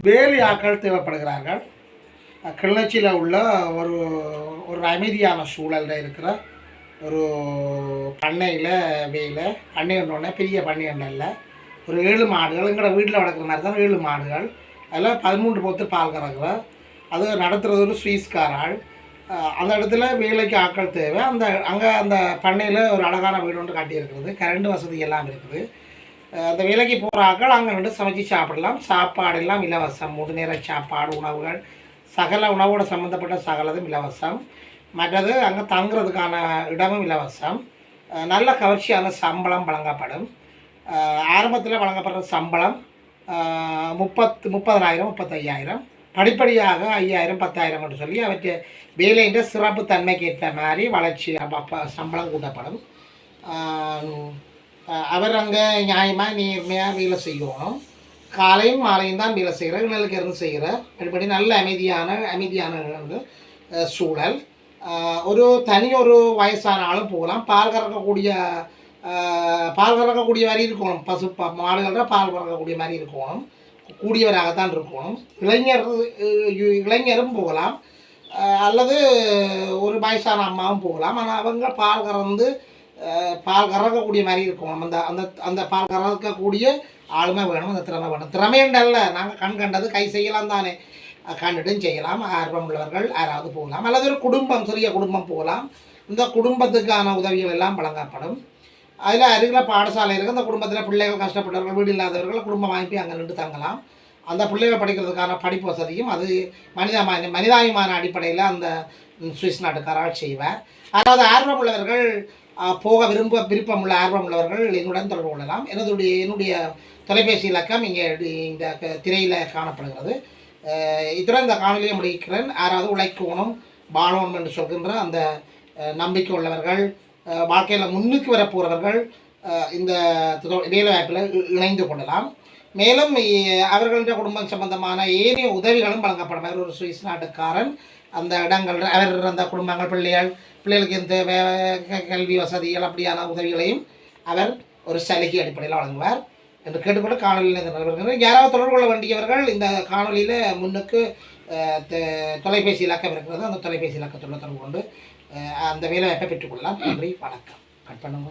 வேலி ஆட்கள் தேவைப்படுகிறார்கள். கிளிநொச்சியில் உள்ள ஒரு ஒரு அமைதியான சூழலில் இருக்கிற ஒரு பண்ணையில் வேலை பண்ணை ஒன்று பெரிய பண்ணை ஒன்று இல்லை, ஒரு 7 மாடுகள் எங்களோட வீட்டில் வளர்க்குற மாதிரி தான் 7 மாடுகள். அதில் 13 போத்து பால் கறக்குற அது நடத்துகிறது ஒரு ஸ்வீஸ்காராள். அந்த இடத்துல வேலைக்கு ஆட்கள் தேவை. அந்த பண்ணையில் ஒரு அழகான வீடு ஒன்று காட்டியிருக்கிறது, கரண்ட் வசதி எல்லாம் இருக்குது. அந்த வேலைக்கு போகிற ஆட்கள் அங்கே நின்று சமைச்சு சாப்பிடலாம். சாப்பாடு எல்லாம் இலவசம், 3 நேர சாப்பாடு, உணவுகள், சகல உணவோடு சம்மந்தப்பட்ட சகலதும் இலவசம். மற்றது அங்கே தங்குறதுக்கான இடமும் இலவசம். நல்ல கவர்ச்சியான சம்பளம் வழங்கப்படும். ஆரம்பத்தில் வழங்கப்படுற சம்பளம் 30,000 35,000, படிப்படியாக 5,000 10,000 என்று சொல்லி அவற்றை வேலையின் சிறப்பு தன்மைக்கு ஏற்ற மாதிரி வளர்ச்சி சம்பளம் கூட்டப்படும். அவர் அங்கே நியாயமாக நேர்மையாக வேலை செய்யணும். காலையும் மாலையும் தான் வேலை செய்கிற, இணலுக்கு இருந்து செய்கிற மறுபடி நல்ல அமைதியான வந்து சூழல். ஒரு ஒரு வயசான ஆளும் போகலாம். பால் கறக்கக்கூடிய மாதிரி இருக்கணும். மாடுகள பால் கறக்கக்கூடிய மாதிரி இருக்கணும், கூடியவராகத்தான் இருக்கணும். இளைஞரும் போகலாம், அல்லது ஒரு வயசான அம்மாவும் போகலாம். ஆனால் அவங்க பால் கறக்கக்கூடிய மாதிரி இருக்கணும். அந்த பால் கறக்கக்கூடிய ஆளுமை வேணும், அந்த திறமை வேணும். திறமைண்டல்ல, நாங்கள் கண்டது கை செய்யலாம் தானே, கண்டுட்டும் செய்யலாம். ஆர்வம் உள்ளவர்கள் யாராவது போகலாம், அல்லது ஒரு குடும்பம், சிறிய குடும்பம் போகலாம். இந்த குடும்பத்துக்கான உதவிகள் எல்லாம் வழங்கப்படும். அதில் அருகில் பாடசாலை இருக்குது. அந்த குடும்பத்தில் பிள்ளைகள் கஷ்டப்பட்டவர்கள், வீடு இல்லாதவர்கள் குடும்பம் வாங்கி அங்கே நின்று தங்கலாம். அந்த பிள்ளைகள் படிக்கிறதுக்கான படிப்பு வசதியும் அது மனிதாயமான அடிப்படையில் அந்த சுவிஸ் நாட்டுக்காரால் செய்வார். அதாவது ஆர்வம் உள்ளவர்கள், போக விருப்பமுள்ள ஆர்வம் உள்ளவர்கள் என்னுடன் தொடர்பு கொள்ளலாம். என்னுடைய தொலைபேசி இலக்கம் இங்கே இந்த திரையில் காணப்படுகிறது. இத்துடன் இந்த காணொலியை முடிக்கிறேன். யாராவது உழைக்கணும், வாழணும் என்று சொல்கின்ற அந்த நம்பிக்கை உள்ளவர்கள், வாழ்க்கையில் முன்னுக்கு வரப்போகிறவர்கள் இந்த வேலைவாய்ப்பில் இணைந்து கொள்ளலாம். மேலும் அவர்களுடைய குடும்பம் சம்பந்தமான ஏனைய உதவிகளும் வழங்கப்படும். ஒரு சுவிஸ் நாட்டுக்காரன் அந்த இடங்கள், அவர் அந்த குடும்பங்கள், பிள்ளைகளுக்கு இந்த கல்வி வசதிகள் அப்படியான உதவிகளையும் அவர் ஒரு சலுகை அடிப்படையில் வழங்குவார் என்று கேட்டுக்கொண்டு காணொலியில் நிறைவேறுகிறது. யாராவது தொடர்பு கொள்ள வேண்டியவர்கள் இந்த காணொலியில் முன்னுக்கு தொலைபேசி இலக்கம் இருக்கிறது, அந்த தொலைபேசி இலக்கத்துடன் தொடர்பு கொண்டு அந்த வேலைவாய்ப்பை பெற்றுக்கொள்ளலாம். நன்றி, வணக்கம். கட் பண்ணுங்க.